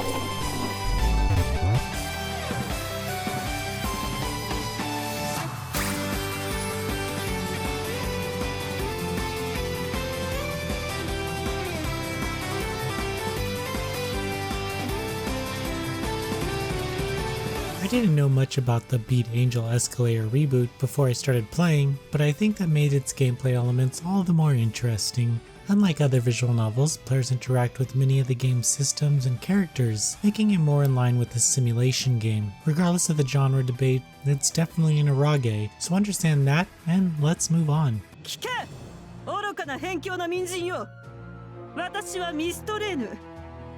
I didn't know much about the Beat Angel Escalayer Reboot before I started playing, but I think that made its gameplay elements all the more interesting. Unlike other visual novels, players interact with many of the game's systems and characters, making it more in line with a simulation game. Regardless of the genre debate, it's definitely an arage, so understand that, and let's move on. 聞け！愚かな辺境の民人よ！私はミストレーヌ。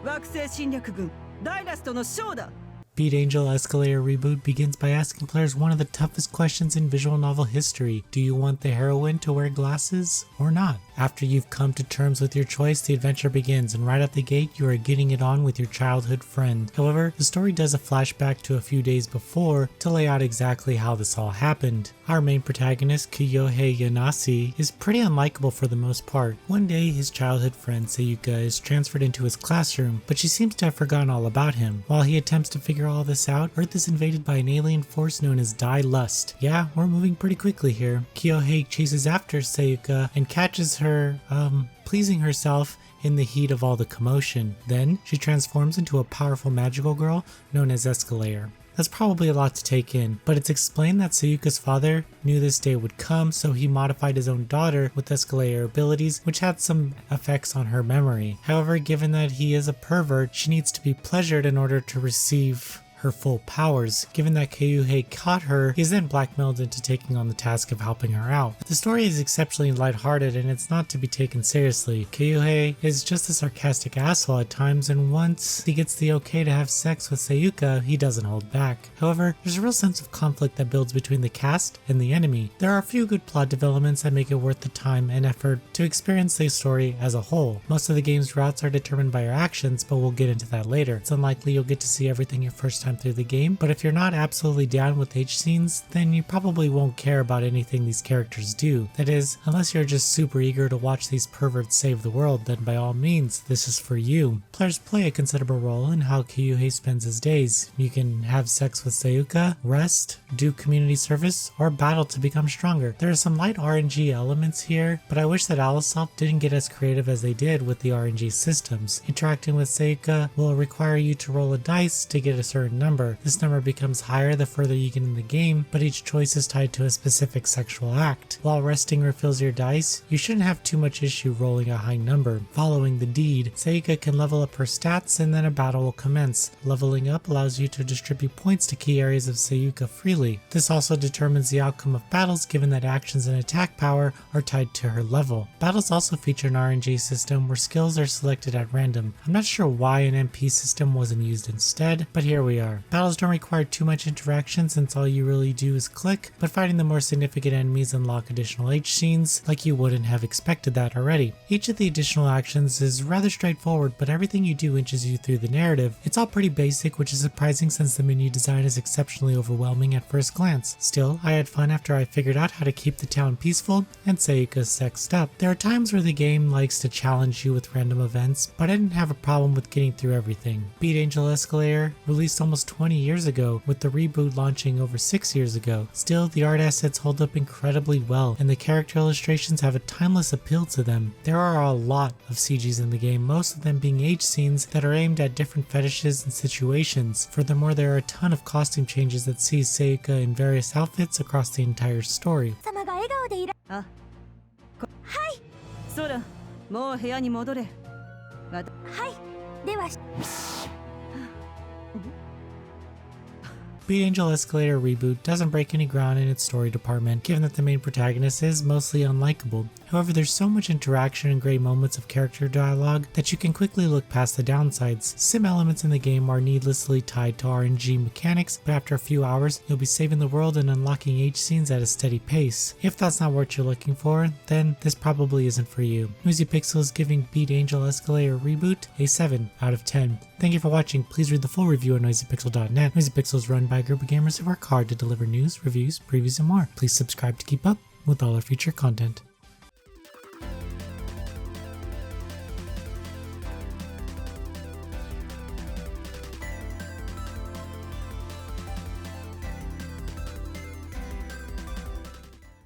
惑星侵略軍ダイラスとのショーだ。 Beat Angel Escalayer Reboot begins by asking players one of the toughest questions in visual novel history. Do you want the heroine to wear glasses or not? After you've come to terms with your choice, the adventure begins, and right out the gate you are getting it on with your childhood friend. However, the story does a flashback to a few days before to lay out exactly how this all happened. Our main protagonist, Kyohei Yanase, is pretty unlikable for the most part. One day, his childhood friend Sayuka is transferred into his classroom, but she seems to have forgotten all about him. While he attempts to figure all this out, Earth is invaded by an alien force known as Dai Lust. Yeah, we're moving pretty quickly here. Kyohei chases after Sayuka and catches her, pleasing herself in the heat of all the commotion. Then, she transforms into a powerful magical girl known as Escalayer. That's probably a lot to take in, but it's explained that Sayuka's father knew this day would come, so he modified his own daughter with Escalayer abilities, which had some effects on her memory. However, given that he is a pervert, she needs to be pleasured in order to receive her full powers. Given that Kyohei caught her, he is then blackmailed into taking on the task of helping her out. The story is exceptionally lighthearted and it's not to be taken seriously. Kyohei is just a sarcastic asshole at times, and once he gets the okay to have sex with Sayuka, he doesn't hold back. However, there's a real sense of conflict that builds between the cast and the enemy. There are a few good plot developments that make it worth the time and effort to experience the story as a whole. Most of the game's routes are determined by your actions, but we'll get into that later. It's unlikely you'll get to see everything your first time through the game, but if you're not absolutely down with H scenes, then you probably won't care about anything these characters do. That is, unless you're just super eager to watch these perverts save the world, then by all means, this is for you. Players play a considerable role in how Kyohei spends his days. You can have sex with Sayuka, rest, do community service, or battle to become stronger. There are some light RNG elements here, but I wish that Alisoft didn't get as creative as they did with the RNG systems. Interacting with Sayuka will require you to roll a dice to get a certain number. This number becomes higher the further you get in the game, but each choice is tied to a specific sexual act. While resting refills your dice, you shouldn't have too much issue rolling a high number. Following the deed, Sayuka can level up her stats and then a battle will commence. Leveling up allows you to distribute points to key areas of Sayuka freely. This also determines the outcome of battles, given that actions and attack power are tied to her level. Battles also feature an RNG system where skills are selected at random. I'm not sure why an MP system wasn't used instead, but here we are. Battles don't require too much interaction since all you really do is click, but fighting the more significant enemies unlock additional H scenes like you wouldn't have expected that already. Each of the additional actions is rather straightforward, but everything you do inches you through the narrative. It's all pretty basic, which is surprising since the menu design is exceptionally overwhelming at first glance. Still, I had fun after I figured out how to keep the town peaceful and Sayuka sexed up. There are times where the game likes to challenge you with random events, but I didn't have a problem with getting through everything. Beat Angel Escalayer released almost 20 years ago, with the reboot launching over 6 years ago. Still, the art assets hold up incredibly well, and the character illustrations have a timeless appeal to them. There are a lot of CGs in the game, most of them being H scenes that are aimed at different fetishes and situations. Furthermore, there are a ton of costume changes that see Sayuka in various outfits across the entire story. あ、はい。そうだ、もう部屋に戻れ。はい。では。Beat Angel Escalayer Reboot doesn't break any ground in its story department, given that the main protagonist is mostly unlikable. However, there's so much interaction and great moments of character dialogue that you can quickly look past the downsides. Sim elements in the game are needlessly tied to RNG mechanics, but after a few hours, you'll be saving the world and unlocking H scenes at a steady pace. If that's not what you're looking for, then this probably isn't for you. Noisy Pixel is giving Beat Angel Escalayer Reboot a 7 out of 10. Thank you for watching. Please read the full review on noisypixel.net. Noisy Pixel is run by a group of gamers who work hard to deliver news, reviews, previews, and more. Please subscribe to keep up with all our future content.